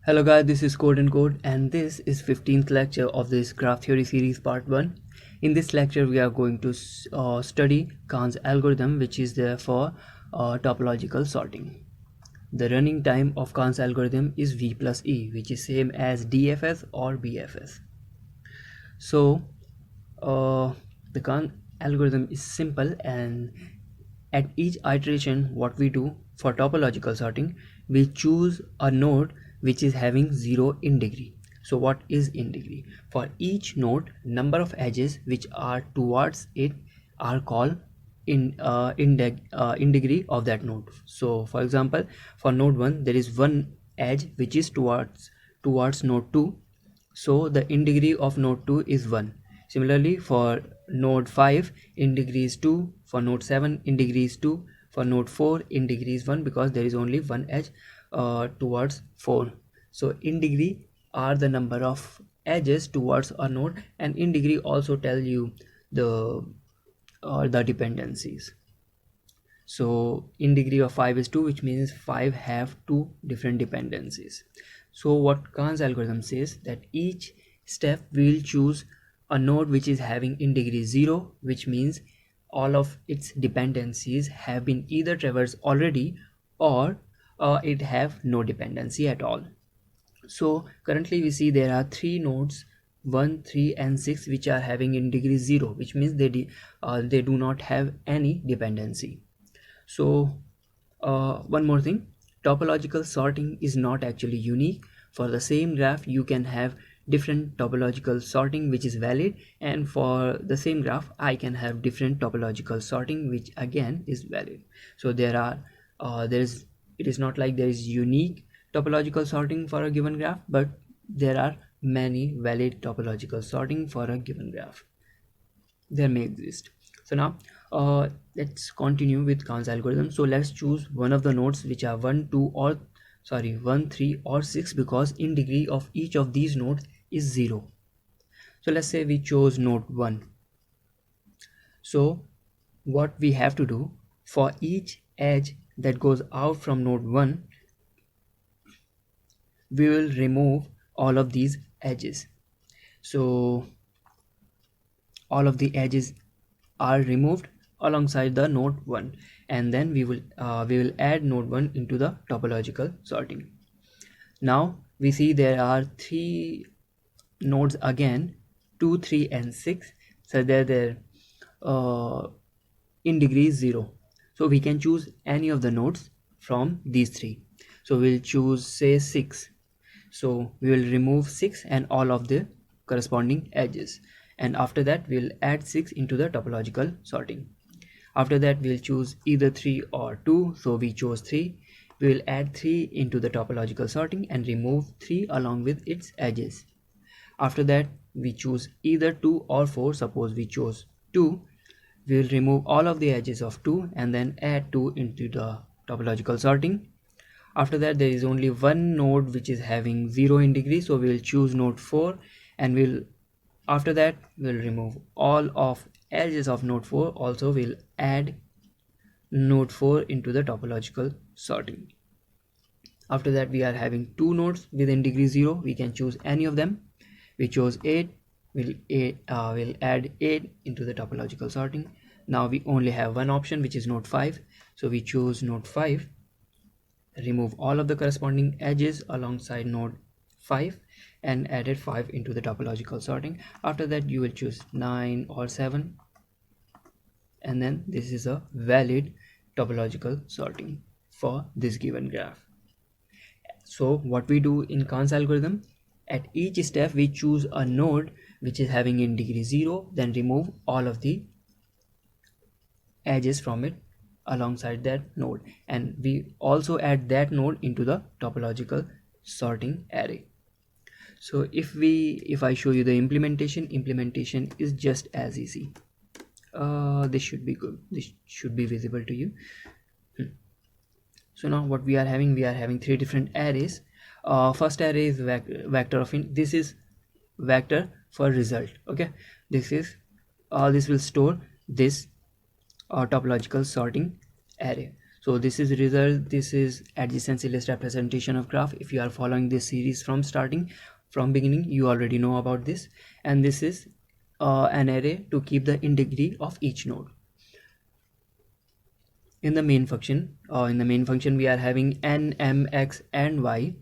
Hello guys, this is CodeNCode and this is 15th lecture of this graph theory series part 1. In this lecture we are going to study Kahn's algorithm, which is there for topological sorting. The running time of Kahn's algorithm is V plus E, which is same as DFS or BFS. So the Kahn algorithm is simple, and at each iteration what we do for topological sorting, we choose a node which is having 0 in degree. So what is in degree? For each node, number of edges which are towards it are called in degree of that node. So for example, for node 1 there is one edge which is towards node 2, so the in degree of node 2 is 1. Similarly, for node 5 in degree is 2, for node 7 in degree is 2, for node 4 in degree is 1, because there is only one edge towards 4. So in degree are the number of edges towards a node, and in degree also tell you the dependencies. So in degree of 5 is 2, which means 5 have 2 different dependencies. So what Kahn's algorithm says, that each step will choose a node which is having in degree 0, which means all of its dependencies have been either traversed already or it have no dependency at all. So currently we see there are 3 nodes, 1, 3 and 6, which are having in degree 0, which means they do not have any dependency. So one more thing, topological sorting is not actually unique. For the same graph you can have different topological sorting which is valid, and for the same graph I can have different topological sorting which again is valid. So it is not like there is unique topological sorting for a given graph, but there are many valid topological sorting for a given graph. There may exist. So now let's continue with Kahn's algorithm. So let's choose one of the nodes which are 1, 3 or 6, because in degree of each of these nodes is 0. So let's say we chose node 1. So what we have to do, for each edge that goes out from node 1, we will remove all of these edges. So all of the edges are removed alongside the node 1, and then we will add node 1 into the topological sorting. Now we see there are 3 nodes again, 2, 3 and 6, so they're in degree 0. So we can choose any of the nodes from these 3. So we'll choose, say, 6. So we will remove 6 and all of the corresponding edges, and after that we'll add 6 into the topological sorting. After that we'll choose either 3 or 2, so we chose 3. We will add 3 into the topological sorting and remove 3 along with its edges. After that we choose either 2 or 4. Suppose we chose 2, we will remove all of the edges of 2 and then add 2 into the topological sorting. After that there is only one node which is having 0 in degree, so we will choose node 4, and after that we'll remove all of edges of node 4. Also we'll add node 4 into the topological sorting. After that we are having 2 nodes within degree 0. We can choose any of them. We chose 8. We'll add 8 into the topological sorting. Now we only have one option, which is node 5. So we choose node 5, remove all of the corresponding edges alongside node 5, and added 5 into the topological sorting. After that you will choose 9 or 7, and then this is a valid topological sorting for this given graph. So what we do in Kahn's algorithm, at each step we choose a node which is having in degree 0, then remove all of the edges from it alongside that node, and we also add that node into the topological sorting array. So if I show you the implementation is just as easy. This should be good. This should be visible to you. So now what we are having 3 different arrays. First array is vector of this is vector for result. Okay, this will store this topological sorting array. So this is result, this is adjacency list representation of graph. If you are following this series from beginning, you already know about this. And this is an array to keep the integrity of each node. In the main function, we are having n, m, x and y.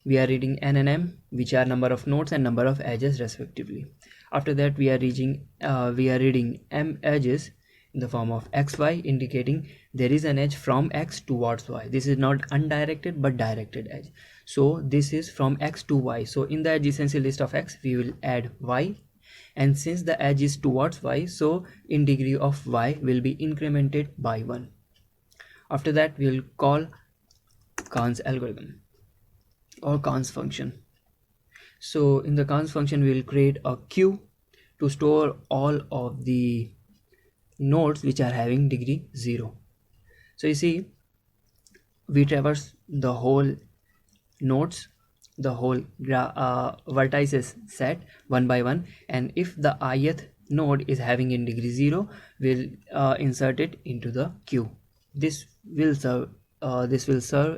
We are reading n and m, which are number of nodes and number of edges respectively. After that, we are reading m edges in the form of xy, indicating there is an edge from x towards y. This is not undirected but directed edge. So this is from x to y. So in the adjacency list of x, we will add y. And since the edge is towards y, so in degree of y will be incremented by 1. After that, we will call Kahn's algorithm or Kahn's function. So in the Kahn's function, we will create a queue to store all of the nodes which are having degree 0. So you see, we traverse the whole nodes, the whole vertices set one by one, and if the ith node is having in degree 0, we'll insert it into the queue. This will serve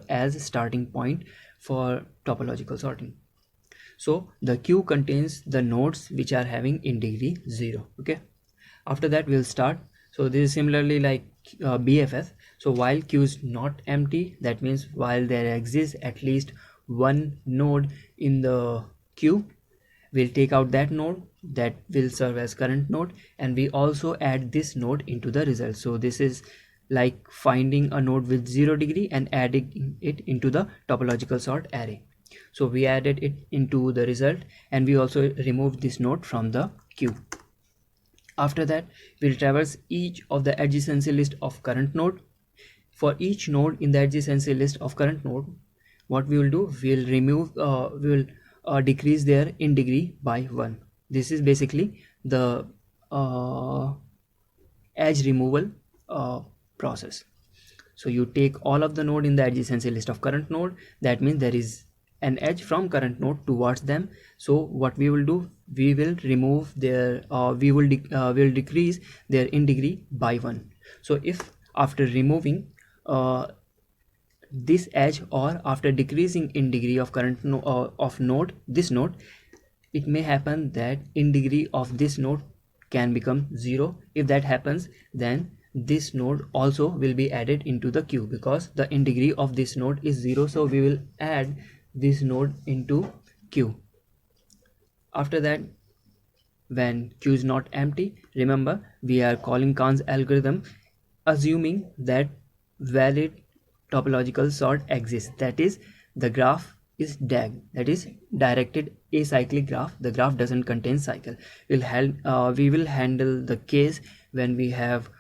as a starting point for topological sorting. So the queue contains the nodes which are having in degree 0. Okay, after that we'll start. So this is similarly like BFS. So while queue is not empty, that means while there exists at least one node in the queue, we'll take out that node that will serve as current node, and we also add this node into the result. So this is like finding a node with 0 degree and adding it into the topological sort array. So we added it into the result, and we also removed this node from the queue. After that, we'll traverse each of the adjacency list of current node. For each node in the adjacency list of current node, what we will do, we'll decrease their in degree by 1. This is basically the edge removal process. So you take all of the node in the adjacency list of current node. That means there is an edge from current node towards them. So what we will do, we will remove their will decrease their in degree by 1. So if after removing this edge, or after decreasing in degree of current this node, it may happen that in degree of this node can become 0. If that happens, then this node also will be added into the queue, because the in degree of this node is 0. So we will add this node into queue. After that, when queue is not empty, remember we are calling Kahn's algorithm assuming that valid topological sort exists. That is, the graph is DAG, that is directed acyclic graph. The graph doesn't contain cycle. We will handle the case when we have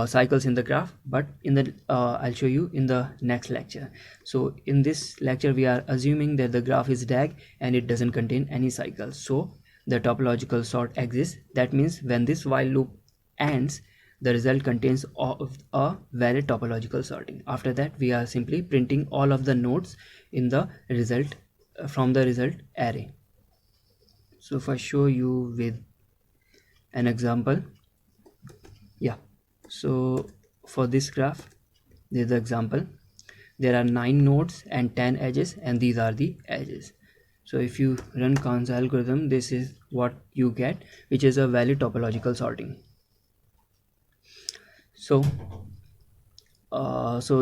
cycles in the graph, but in the I'll show you in the next lecture. So in this lecture, we are assuming that the graph is DAG and it doesn't contain any cycles. So the topological sort exists. That means when this while loop ends, the result contains a valid topological sorting. After that, we are simply printing all of the nodes in the result from the result array. So if I show you with an example, yeah. So for this graph, this is the example. There are 9 nodes and 10 edges, and these are the edges. So if you run Kahn's algorithm, this is what you get, which is a valid topological sorting. So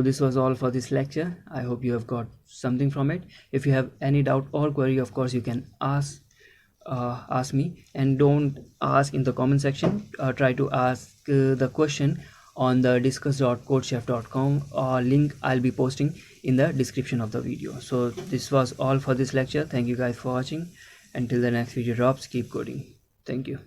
this was all for this lecture. I hope you have got something from it. If you have any doubt or query, of course you can ask me, and don't ask in the comment section. Try to ask the question on the discuss.codechef.com link I'll be posting in the description of the video. So this was all for this lecture. Thank you guys for watching. Until the next video drops, keep coding. Thank you.